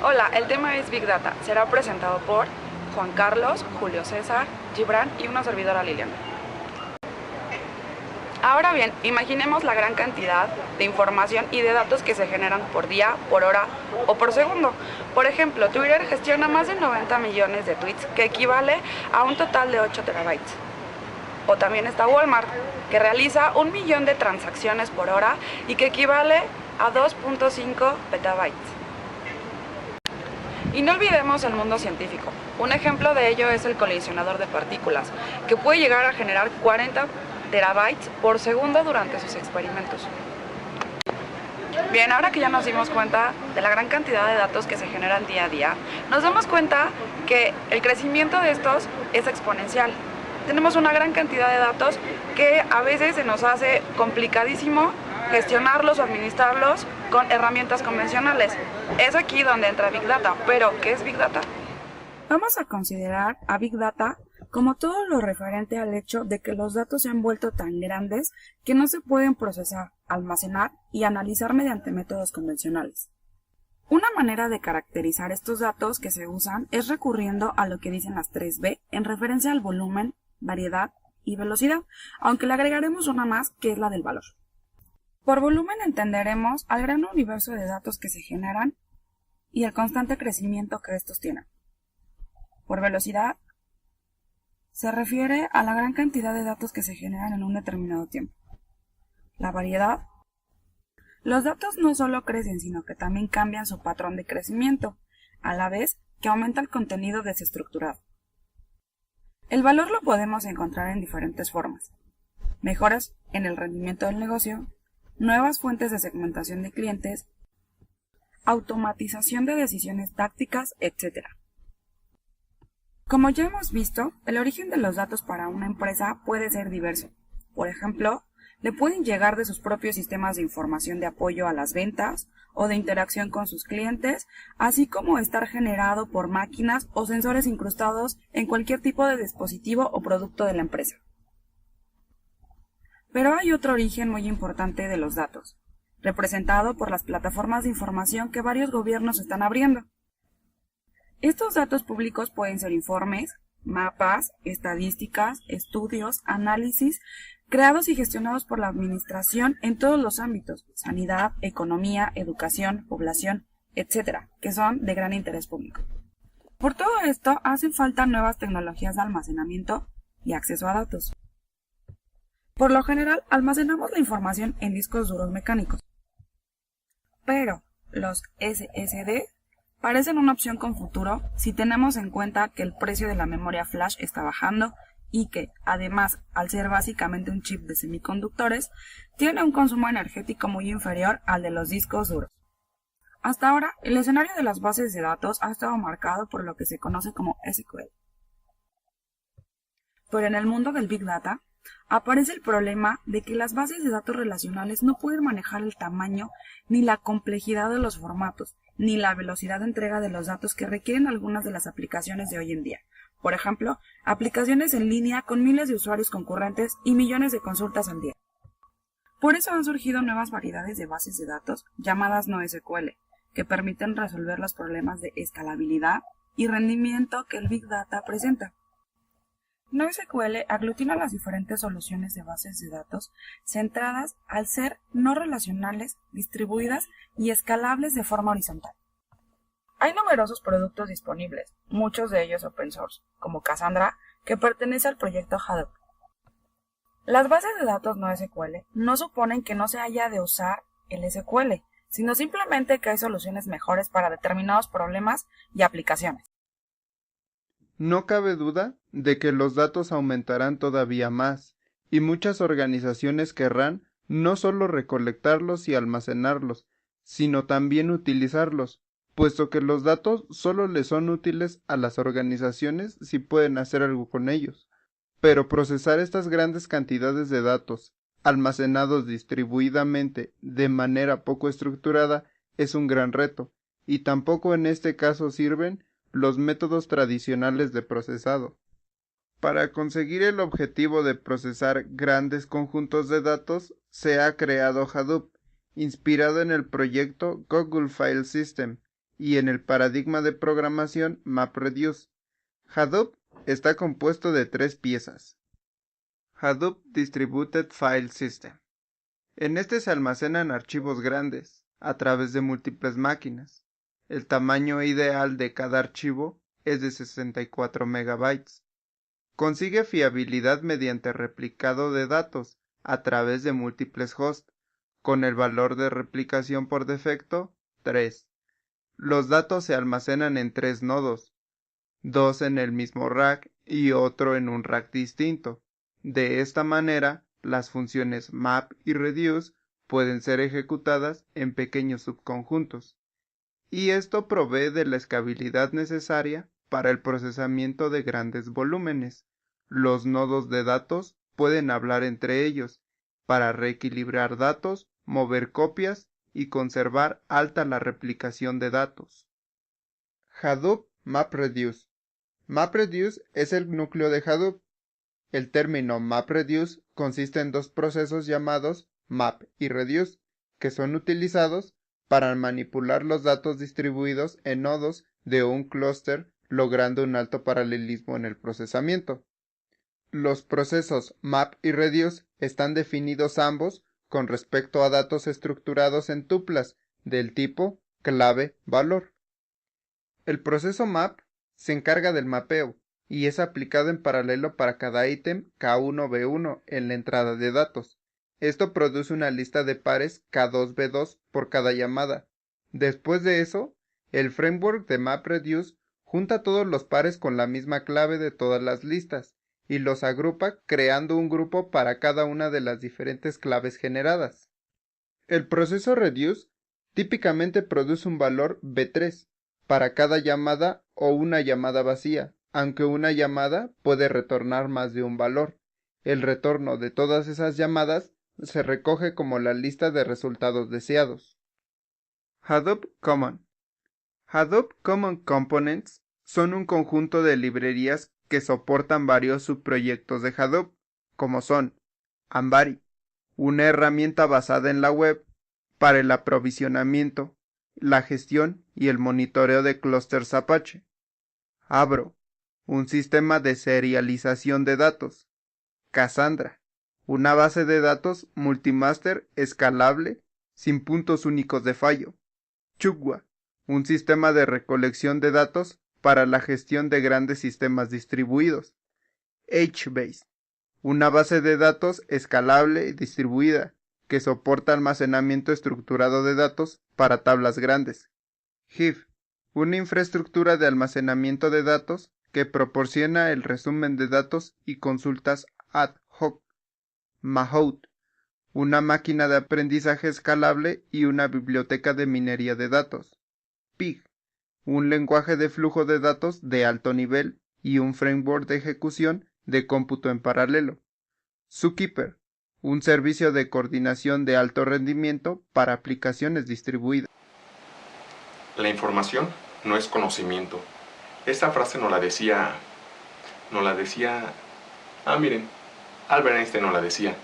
Hola, el tema es Big Data. Será presentado por Juan Carlos, Julio César, Gibran y una servidora Liliana. Ahora bien, imaginemos la gran cantidad de información y de datos que se generan por día, por hora o por segundo. Por ejemplo, Twitter gestiona más de 90 millones de tweets, que equivale a un total de 8 terabytes. O también está Walmart, que realiza 1 millón de transacciones por hora y que equivale a 2.5 petabytes. Y no olvidemos el mundo científico. Un ejemplo de ello es el colisionador de partículas, que puede llegar a generar 40 terabytes por segundo durante sus experimentos. Bien, ahora que ya nos dimos cuenta de la gran cantidad de datos que se generan día a día, nos damos cuenta que el crecimiento de estos es exponencial. Tenemos una gran cantidad de datos que a veces se nos hace complicadísimo gestionarlos o administrarlos con herramientas convencionales. Es aquí donde entra Big Data. Pero, ¿qué es Big Data? Vamos a considerar a Big Data como todo lo referente al hecho de que los datos se han vuelto tan grandes que no se pueden procesar, almacenar y analizar mediante métodos convencionales. Una manera de caracterizar estos datos que se usan es recurriendo a lo que dicen las 3B en referencia al volumen, variedad y velocidad, aunque le agregaremos una más que es la del valor. Por volumen entenderemos al gran universo de datos que se generan y el constante crecimiento que estos tienen. Por velocidad se refiere a la gran cantidad de datos que se generan en un determinado tiempo. La variedad. Los datos no solo crecen, sino que también cambian su patrón de crecimiento, a la vez que aumenta el contenido desestructurado. El valor lo podemos encontrar en diferentes formas. Mejoras en el rendimiento del negocio, nuevas fuentes de segmentación de clientes, automatización de decisiones tácticas, etc. Como ya hemos visto, el origen de los datos para una empresa puede ser diverso. Por ejemplo, le pueden llegar de sus propios sistemas de información de apoyo a las ventas o de interacción con sus clientes, así como estar generado por máquinas o sensores incrustados en cualquier tipo de dispositivo o producto de la empresa. Pero hay otro origen muy importante de los datos, representado por las plataformas de información que varios gobiernos están abriendo. Estos datos públicos pueden ser informes, mapas, estadísticas, estudios, análisis, creados y gestionados por la administración en todos los ámbitos, sanidad, economía, educación, población, etc., que son de gran interés público. Por todo esto, hacen falta nuevas tecnologías de almacenamiento y acceso a datos. Por lo general, almacenamos la información en discos duros mecánicos, pero los SSD parecen una opción con futuro si tenemos en cuenta que el precio de la memoria flash está bajando y que, además, al ser básicamente un chip de semiconductores, tiene un consumo energético muy inferior al de los discos duros. Hasta ahora, el escenario de las bases de datos ha estado marcado por lo que se conoce como SQL. Pero en el mundo del Big Data, aparece el problema de que las bases de datos relacionales no pueden manejar el tamaño ni la complejidad de los formatos, ni la velocidad de entrega de los datos que requieren algunas de las aplicaciones de hoy en día. Por ejemplo, aplicaciones en línea con miles de usuarios concurrentes y millones de consultas al día. Por eso han surgido nuevas variedades de bases de datos llamadas NoSQL, que permiten resolver los problemas de escalabilidad y rendimiento que el Big Data presenta. NoSQL aglutina las diferentes soluciones de bases de datos centradas al ser no relacionales, distribuidas y escalables de forma horizontal. Hay numerosos productos disponibles, muchos de ellos open source, como Cassandra, que pertenece al proyecto Hadoop. Las bases de datos NoSQL no suponen que no se haya de usar el SQL, sino simplemente que hay soluciones mejores para determinados problemas y aplicaciones. No cabe duda de que los datos aumentarán todavía más, y muchas organizaciones querrán no solo recolectarlos y almacenarlos, sino también utilizarlos, puesto que los datos solo les son útiles a las organizaciones si pueden hacer algo con ellos. Pero procesar estas grandes cantidades de datos, almacenados distribuidamente de manera poco estructurada, es un gran reto, y tampoco en este caso sirven los métodos tradicionales de procesado. Para conseguir el objetivo de procesar grandes conjuntos de datos, se ha creado Hadoop, inspirado en el proyecto Google File System, y en el paradigma de programación MapReduce. Hadoop está compuesto de 3 piezas. Hadoop Distributed File System. En este se almacenan archivos grandes, a través de múltiples máquinas. El tamaño ideal de cada archivo es de 64 megabytes. Consigue fiabilidad mediante replicado de datos a través de múltiples hosts, con el valor de replicación por defecto 3. Los datos se almacenan en 3 nodos, 2 en el mismo rack y otro en un rack distinto. De esta manera, las funciones map y reduce pueden ser ejecutadas en pequeños subconjuntos, y esto provee de la escalabilidad necesaria para el procesamiento de grandes volúmenes. Los nodos de datos pueden hablar entre ellos para reequilibrar datos, mover copias y conservar alta la replicación de datos. Hadoop MapReduce. MapReduce es el núcleo de Hadoop. El término MapReduce consiste en 2 procesos llamados map y reduce, que son utilizados para manipular los datos distribuidos en nodos de un clúster, logrando un alto paralelismo en el procesamiento. Los procesos map y reduce están definidos ambos con respecto a datos estructurados en tuplas del tipo clave-valor. El proceso map se encarga del mapeo y es aplicado en paralelo para cada ítem K1B1 en la entrada de datos. Esto produce una lista de pares K2B2 por cada llamada. Después de eso, el framework de MapReduce junta todos los pares con la misma clave de todas las listas y los agrupa creando un grupo para cada una de las diferentes claves generadas. El proceso reduce típicamente produce un valor B3 para cada llamada o una llamada vacía, aunque una llamada puede retornar más de un valor. El retorno de todas esas llamadas se recoge como la lista de resultados deseados. Hadoop Common. Hadoop Common Components son un conjunto de librerías que soportan varios subproyectos de Hadoop, como son Ambari, una herramienta basada en la web para el aprovisionamiento, la gestión y el monitoreo de clústeres Apache. Abro, un sistema de serialización de datos. Cassandra, una base de datos multimaster escalable sin puntos únicos de fallo. Chugwa, un sistema de recolección de datos para la gestión de grandes sistemas distribuidos. HBase, una base de datos escalable y distribuida que soporta almacenamiento estructurado de datos para tablas grandes. Hive, una infraestructura de almacenamiento de datos que proporciona el resumen de datos y consultas ad hoc. Mahout, una máquina de aprendizaje escalable y una biblioteca de minería de datos. Pig, un lenguaje de flujo de datos de alto nivel y un framework de ejecución de cómputo en paralelo. Zookeeper, un servicio de coordinación de alto rendimiento para aplicaciones distribuidas. La información no es conocimiento. Esta frase nos la decía, miren, Albert Einstein nos la decía.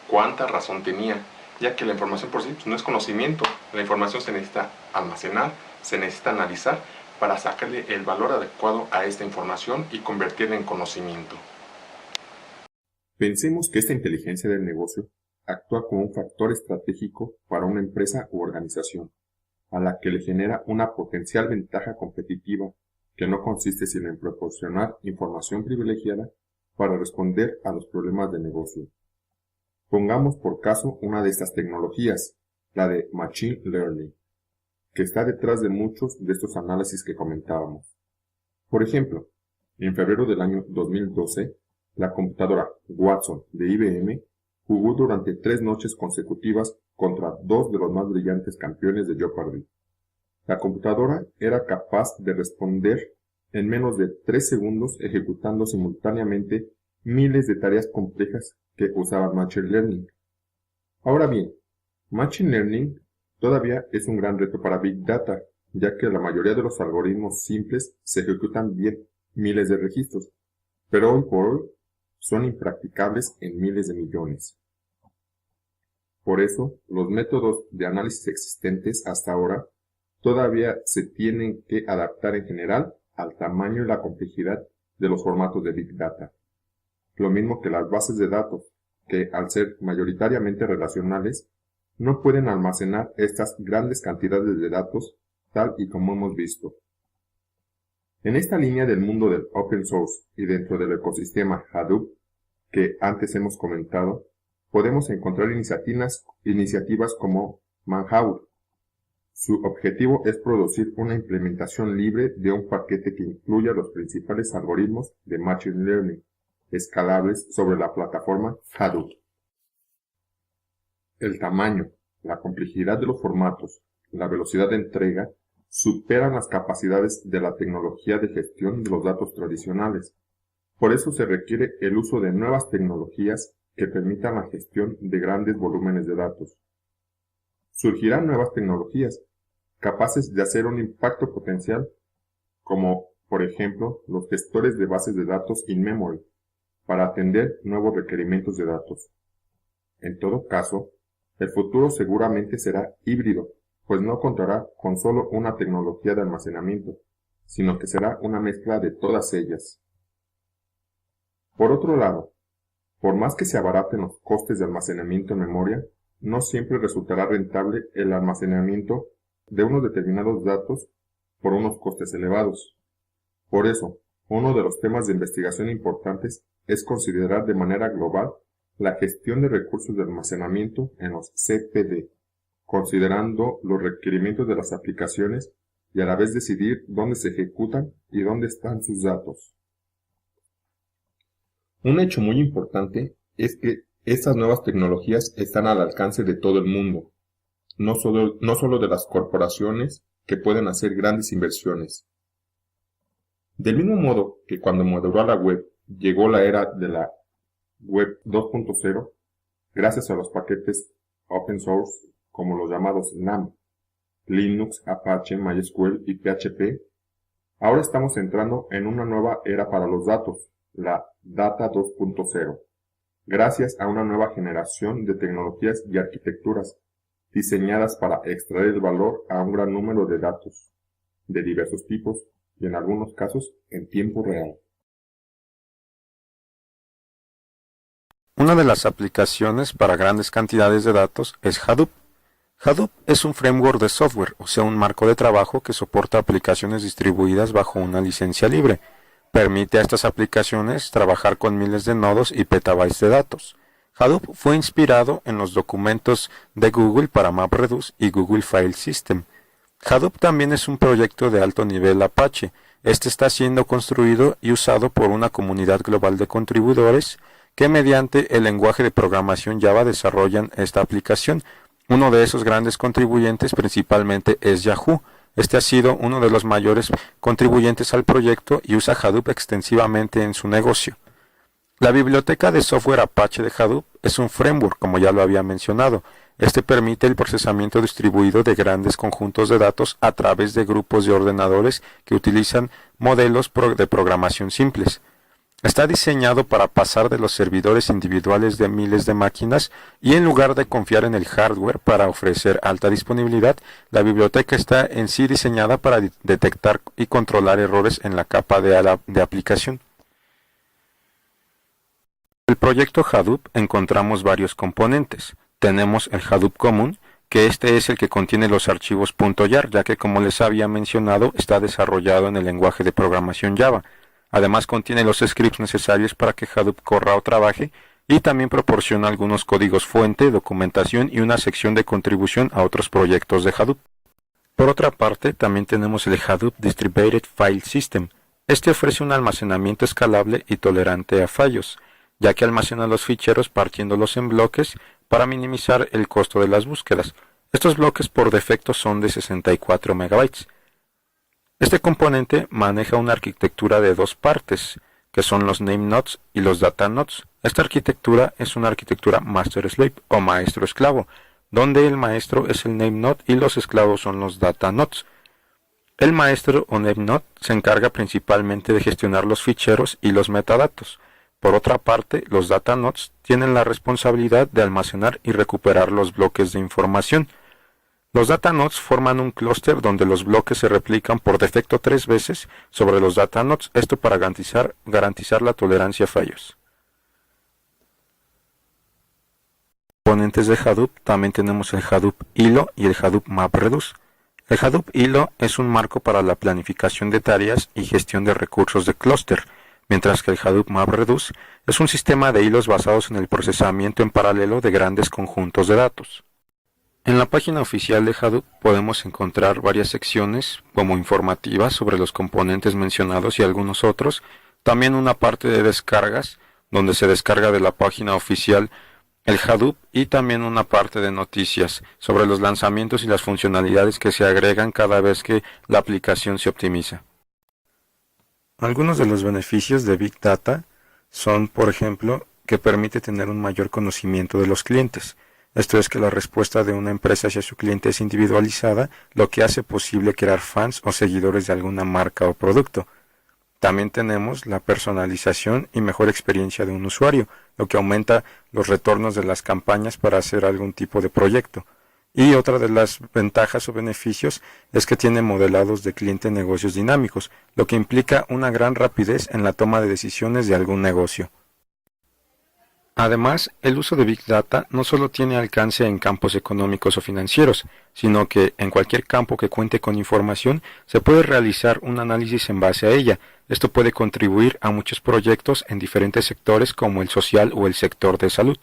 Cuánta razón tenía, ya que la información por sí no es conocimiento. La información se necesita almacenar, se necesita analizar para sacarle el valor adecuado a esta información y convertirla en conocimiento. Pensemos que esta inteligencia del negocio actúa como un factor estratégico para una empresa u organización, a la que le genera una potencial ventaja competitiva que no consiste sino en proporcionar información privilegiada para responder a los problemas de negocio. Pongamos por caso una de estas tecnologías, la de Machine Learning, que está detrás de muchos de estos análisis que comentábamos. Por ejemplo, en febrero del año 2012, la computadora Watson de IBM jugó durante 3 noches consecutivas contra 2 de los más brillantes campeones de Jeopardy. La computadora era capaz de responder en menos de 3 segundos ejecutando simultáneamente miles de tareas complejas que usaban Machine Learning. Ahora bien, Machine Learning todavía es un gran reto para Big Data, ya que la mayoría de los algoritmos simples se ejecutan bien miles de registros, pero hoy por hoy son impracticables en miles de millones. Por eso, los métodos de análisis existentes hasta ahora todavía se tienen que adaptar en general al tamaño y la complejidad de los formatos de Big Data. Lo mismo que las bases de datos, que al ser mayoritariamente relacionales, no pueden almacenar estas grandes cantidades de datos tal y como hemos visto. En esta línea del mundo del open source y dentro del ecosistema Hadoop, que antes hemos comentado, podemos encontrar iniciativas como Manhour. Su objetivo es producir una implementación libre de un paquete que incluya los principales algoritmos de Machine Learning escalables sobre la plataforma Hadoop. El tamaño, la complejidad de los formatos, la velocidad de entrega superan las capacidades de la tecnología de gestión de los datos tradicionales. Por eso se requiere el uso de nuevas tecnologías que permitan la gestión de grandes volúmenes de datos. Surgirán nuevas tecnologías capaces de hacer un impacto potencial, como por ejemplo los gestores de bases de datos in-memory, para atender nuevos requerimientos de datos. En todo caso, el futuro seguramente será híbrido, pues no contará con solo una tecnología de almacenamiento, sino que será una mezcla de todas ellas. Por otro lado, por más que se abaraten los costes de almacenamiento en memoria, no siempre resultará rentable el almacenamiento de unos determinados datos por unos costes elevados. Por eso, uno de los temas de investigación importantes es considerar de manera global la gestión de recursos de almacenamiento en los CPD, considerando los requerimientos de las aplicaciones y a la vez decidir dónde se ejecutan y dónde están sus datos. Un hecho muy importante es que estas nuevas tecnologías están al alcance de todo el mundo, no solo de las corporaciones que pueden hacer grandes inversiones. Del mismo modo que cuando maduró la web llegó la era de la web 2.0, gracias a los paquetes open source como los llamados NAM, Linux, Apache, MySQL y PHP, ahora estamos entrando en una nueva era para los datos, la Data 2.0, gracias a una nueva generación de tecnologías y arquitecturas diseñadas para extraer el valor a un gran número de datos, de diversos tipos y en algunos casos en tiempo real. Una de las aplicaciones para grandes cantidades de datos es Hadoop. Hadoop es un framework de software, o sea un marco de trabajo que soporta aplicaciones distribuidas bajo una licencia libre. Permite a estas aplicaciones trabajar con miles de nodos y petabytes de datos. Hadoop fue inspirado en los documentos de Google para MapReduce y Google File System. Hadoop también es un proyecto de alto nivel Apache. Este está siendo construido y usado por una comunidad global de contribuidores que mediante el lenguaje de programación Java desarrollan esta aplicación. Uno de esos grandes contribuyentes principalmente es Yahoo. Este ha sido uno de los mayores contribuyentes al proyecto y usa Hadoop extensivamente en su negocio. La biblioteca de software Apache de Hadoop es un framework, como ya lo había mencionado. Este permite el procesamiento distribuido de grandes conjuntos de datos a través de grupos de ordenadores que utilizan modelos de programación simples. Está diseñado para pasar de los servidores individuales de miles de máquinas y en lugar de confiar en el hardware para ofrecer alta disponibilidad, la biblioteca está en sí diseñada para detectar y controlar errores en la capa de aplicación. En el proyecto Hadoop encontramos varios componentes. Tenemos el Hadoop común, que este es el que contiene los archivos .jar, ya que como les había mencionado está desarrollado en el lenguaje de programación Java. Además contiene los scripts necesarios para que Hadoop corra o trabaje y también proporciona algunos códigos fuente, documentación y una sección de contribución a otros proyectos de Hadoop. Por otra parte, también tenemos el Hadoop Distributed File System. Este ofrece un almacenamiento escalable y tolerante a fallos, ya que almacena los ficheros partiéndolos en bloques para minimizar el costo de las búsquedas. Estos bloques por defecto son de 64 megabytes. Este componente maneja una arquitectura de dos partes, que son los name nodes y los data nodes. Esta arquitectura es una arquitectura master-slave o maestro-esclavo, donde el maestro es el name node y los esclavos son los data nodes. El maestro o name node se encarga principalmente de gestionar los ficheros y los metadatos. Por otra parte, los data nodes tienen la responsabilidad de almacenar y recuperar los bloques de información. Los data nodes forman un clúster donde los bloques se replican por defecto 3 veces sobre los data nodes, esto para garantizar la tolerancia a fallos. Componentes de Hadoop también tenemos el Hadoop Hilo y el Hadoop MapReduce. El Hadoop Hilo es un marco para la planificación de tareas y gestión de recursos de clúster, mientras que el Hadoop MapReduce es un sistema de hilos basados en el procesamiento en paralelo de grandes conjuntos de datos. En la página oficial de Hadoop podemos encontrar varias secciones como informativas sobre los componentes mencionados y algunos otros, también una parte de descargas donde se descarga de la página oficial el Hadoop y también una parte de noticias sobre los lanzamientos y las funcionalidades que se agregan cada vez que la aplicación se optimiza. Algunos de los beneficios de Big Data son, por ejemplo, que permite tener un mayor conocimiento de los clientes. Esto es que la respuesta de una empresa hacia su cliente es individualizada, lo que hace posible crear fans o seguidores de alguna marca o producto. También tenemos la personalización y mejor experiencia de un usuario, lo que aumenta los retornos de las campañas para hacer algún tipo de proyecto. Y otra de las ventajas o beneficios es que tiene modelados de cliente en negocios dinámicos, lo que implica una gran rapidez en la toma de decisiones de algún negocio. Además, el uso de Big Data no solo tiene alcance en campos económicos o financieros, sino que en cualquier campo que cuente con información se puede realizar un análisis en base a ella. Esto puede contribuir a muchos proyectos en diferentes sectores como el social o el sector de salud.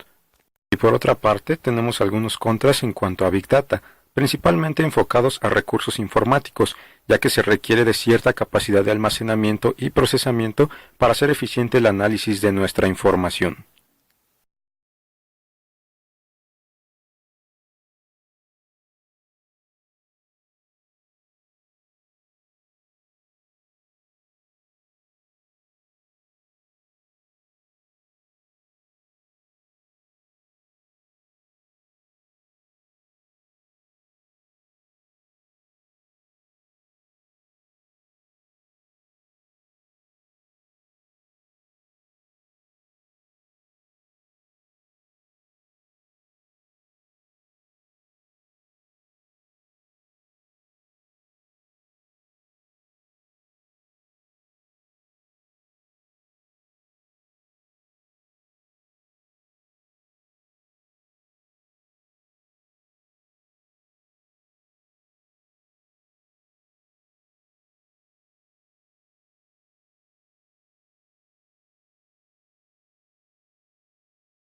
Y por otra parte, tenemos algunos contras en cuanto a Big Data, principalmente enfocados a recursos informáticos, ya que se requiere de cierta capacidad de almacenamiento y procesamiento para hacer eficiente el análisis de nuestra información.